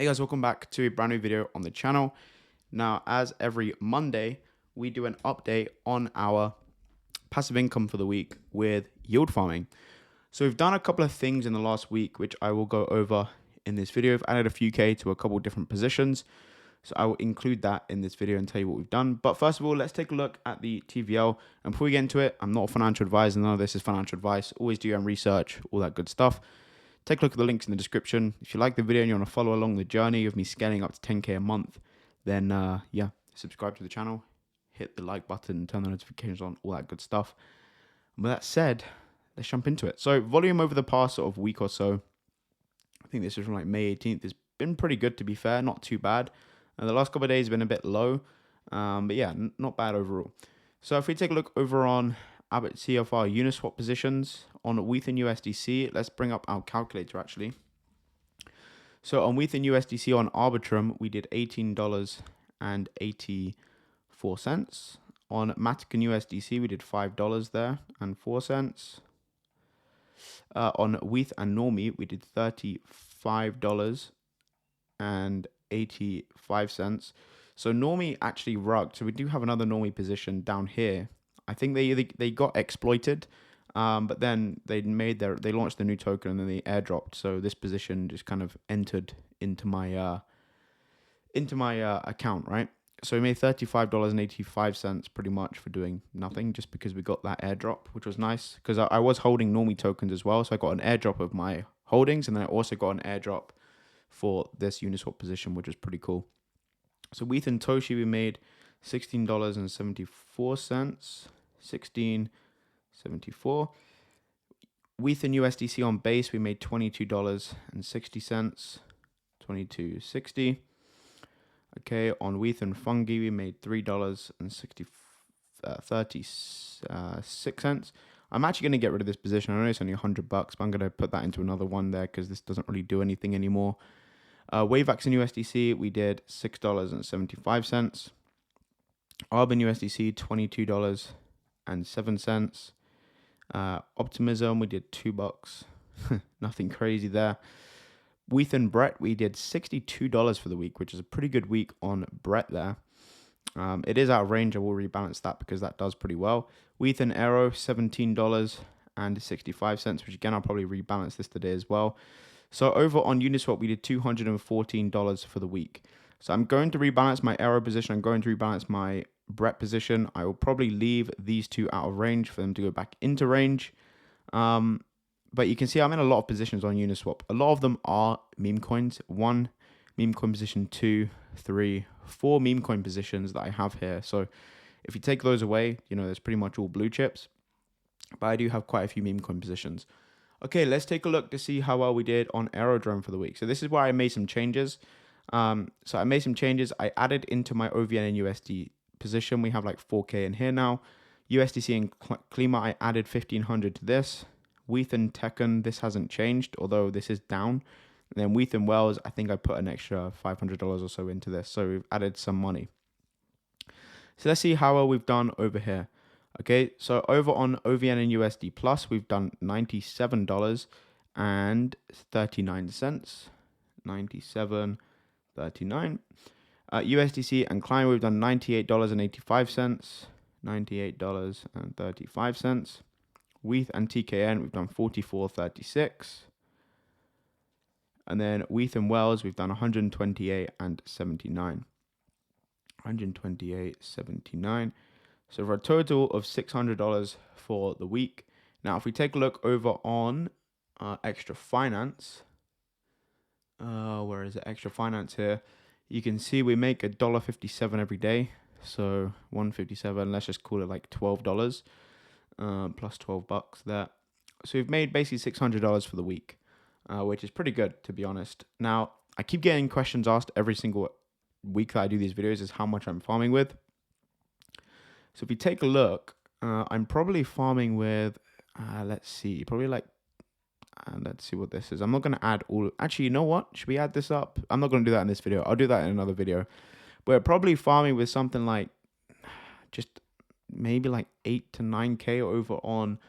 Hey guys, welcome back to a brand new video on the channel. Now, as every Monday, we do an update on our passive income for the week with yield farming. So we've done a couple of things in the last week, which I will go over in this video. I've added a few K to a couple of different positions. So I will include that in this video and tell you what we've done. But first of all, let's take a look at the TVL. And before we get into it, I'm not a financial advisor. None of this is financial advice. Always do your own research, all that good stuff. Take a look at the links in the description. If you like the video and you want to follow along the journey of me scaling up to 10K a month, then yeah, subscribe to the channel, hit the like button, turn the notifications on, all that good stuff. And with that said, let's jump into it. So volume over the past sort of week or so, I think this is from like May 18th, has been pretty good, to be fair, not too bad. The last couple of days have been a bit low, but yeah, not bad overall. So if we take a look over on Abbott CFR Uniswap positions on WETH and USDC, let's bring up our calculator actually. So on WETH and USDC on Aerodrome, we did $18.84. On Matic and USDC, we did $5 there and 4 cents. On WETH and Normie, we did $35.85. So Normie actually rugged. So we do have another Normie position down here. I think they got exploited, but then they launched the new token and then they airdropped. So this position just kind of entered into my account, right? So we made $35.85 pretty much for doing nothing, just because we got that airdrop, which was nice because I was holding Normie tokens as well. So I got an airdrop of my holdings, and then I also got an airdrop for this Uniswap position, which was pretty cool. So WETH and Toshi, we made $16.74. 16.74. WETH and USDC on base, we made $22.60. 22.60. Okay, on WETH and Fungi, we made $3.36. I'm actually going to get rid of this position. I know it's only $100, but I'm going to put that into another one there because this doesn't really do anything anymore. WaveX and USDC, we did $6.75. ARB and USDC, $22.07. Optimism, we did $2. Nothing crazy there. WETH and Brett, we did $62 for the week, which is a pretty good week on Brett there. It is out of range. I will rebalance that because that does pretty well. WETH and Aero, $17.65, which again, I'll probably rebalance this today as well. So over on Uniswap, we did $214 for the week. So I'm going to rebalance my Aero position. I'm going to rebalance my Brett position. I will probably leave these two out of range for them to go back into range. But you can see I'm in a lot of positions on Uniswap. A lot of them are meme coins. 1 meme coin position, 2, 3, 4 meme coin positions that I have here. So if you take those away, you know, there's pretty much all blue chips. But I do have quite a few meme coin positions. Okay, let's take a look to see how well we did on Aerodrome for the week. So this is where I made some changes. I made some changes. I added into my OVN and USD position. We have like 4K in here now. USDC and Klima, I added 1,500 to this. WETH and Tekken, this hasn't changed, although this is down. And then WETH and Wells, I think I put an extra $500 or so into this. So we've added some money. So let's see how well we've done over here. Okay, so over on OVN and USD Plus, we've done $97.39. 97.39. USDC and Klein, we've done $98.85. $98.35. WETH and TKN, we've done $44.36. And then WETH and Wells, we've done $128.79. $128.79. So for a total of $600 for the week. Now, if we take a look over on Extra Finance, where is it? Extra Finance here. You can see we make $1.57 every day. So $1.57, let's just call it like $12. Plus $12 there. So we've made basically $600 for the week, which is pretty good, to be honest. Now, I keep getting questions asked every single week that I do these videos is how much I'm farming with. So if you take a look, I'm probably farming with, let's see, probably like, let's see what this is. I'm not going to add all, actually, you know what? Should we add this up? I'm not going to do that in this video. I'll do that in another video. We're probably farming with something like just maybe like 8 to 9K over on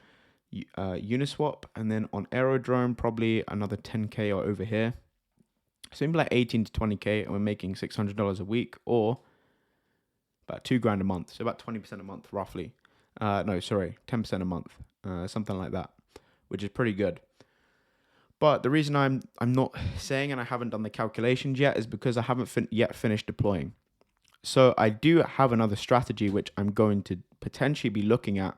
Uniswap, and then on Aerodrome probably another 10K over here. So maybe like 18 to 20K, and we're making $600 a week, or about $2,000 a month. So about 20% a month, roughly. No, sorry, 10% a month, something like that, which is pretty good. But the reason I'm not saying and I haven't done the calculations yet is because I haven't yet finished deploying. So I do have another strategy which I'm going to potentially be looking at,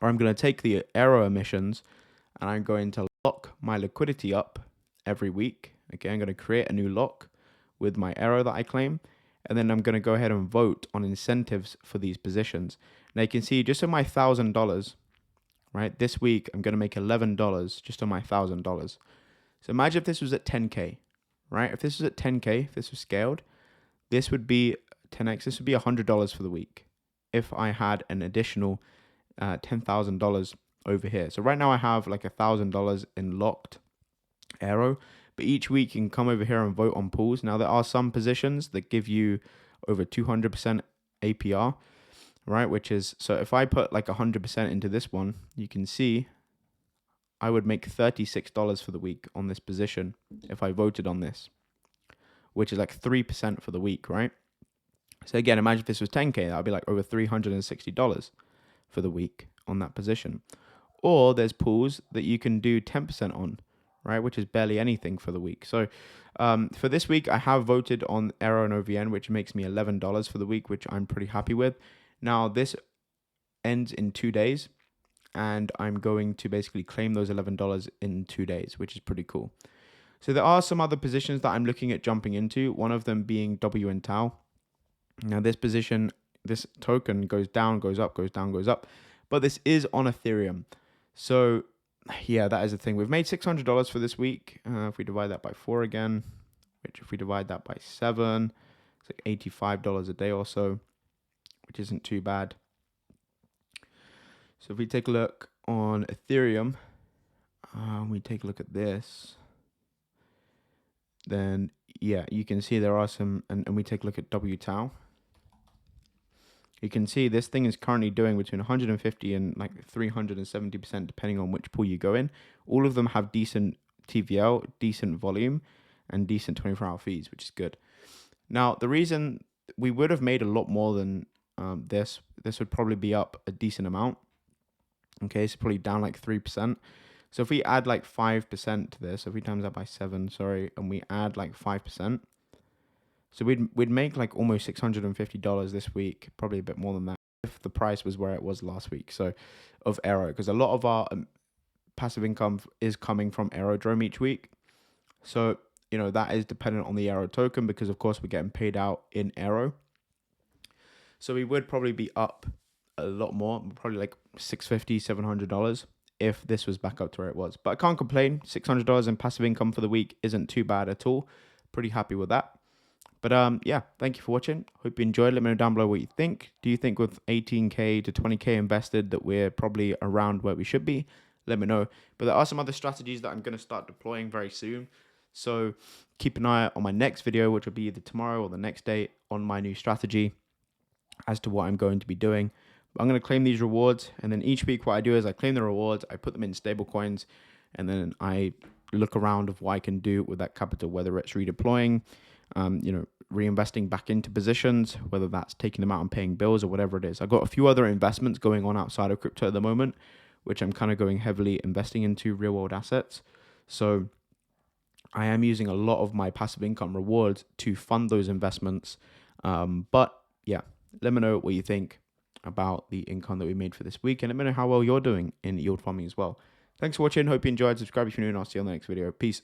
or I'm going to take the Aero emissions and I'm going to lock my liquidity up every week. Okay, I'm going to create a new lock with my Aero that I claim, and then I'm going to go ahead and vote on incentives for these positions. Now you can see just on my $1,000, right? This week I'm going to make $11 just on my $1,000. So imagine if this was at 10K, right? If this was at 10K, if this was scaled, this would be 10x. This would be $100 for the week if I had an additional $10,000 over here. So right now I have like $1,000 in locked Aero, but each week you can come over here and vote on pools. Now there are some positions that give you over 200% APR, right? Which is, so if I put like 100% into this one, you can see I would make $36 for the week on this position if I voted on this, which is like 3% for the week, right? So again, imagine if this was 10K, that would be like over $360 for the week on that position. Or there's pools that you can do 10% on, right? Which is barely anything for the week. So for this week, I have voted on Aero and OVN, which makes me $11 for the week, which I'm pretty happy with. Now this ends in 2 days, and I'm going to basically claim those $11 in 2 days, which is pretty cool. So there are some other positions that I'm looking at jumping into, one of them being W and Tau. Now this position, this token goes down, goes up, goes down, goes up, but this is on Ethereum. So yeah, that is the thing. We've made $600 for this week. If we divide that by 4 again, which if we divide that by 7, it's like $85 a day or so, which isn't too bad. So if we take a look on Ethereum, we take a look at this, then yeah, you can see there are some, and we take a look at WTAU. You can see this thing is currently doing between 150 and like 370%, depending on which pool you go in. All of them have decent TVL, decent volume, and decent 24-hour fees, which is good. Now, the reason we would have made a lot more than this would probably be up a decent amount. Okay, so probably down like 3%. So if we add like 5% to this, if we times that by 7, sorry, and we add like 5%, so we'd make like almost $650 this week, probably a bit more than that if the price was where it was last week. So of Aero, because a lot of our passive income is coming from Aerodrome each week. So you know that is dependent on the Aero token, because of course we're getting paid out in Aero. So we would probably be up a lot more, probably like $650, $700 if this was back up to where it was. But I can't complain. $600 in passive income for the week isn't too bad at all. Pretty happy with that. But yeah, thank you for watching. Hope you enjoyed. Let me know down below what you think. Do you think with 18K to 20K invested that we're probably around where we should be? Let me know. But there are some other strategies that I'm going to start deploying very soon. So keep an eye on my next video, which will be either tomorrow or the next day, on my new strategy as to what I'm going to be doing. But I'm going to claim these rewards, and then each week what I do is I claim the rewards, I put them in stable coins, and then I look around of what I can do with that capital, whether it's redeploying, reinvesting back into positions, whether that's taking them out and paying bills or whatever it is. I've got a few other investments going on outside of crypto at the moment, which I'm kind of going heavily investing into real world assets. So I am using a lot of my passive income rewards to fund those investments. But yeah, let me know what you think about the income that we made for this week, and let me know how well you're doing in yield farming as well. Thanks for watching. Hope you enjoyed. Subscribe if you're new, and I'll see you on the next video. Peace.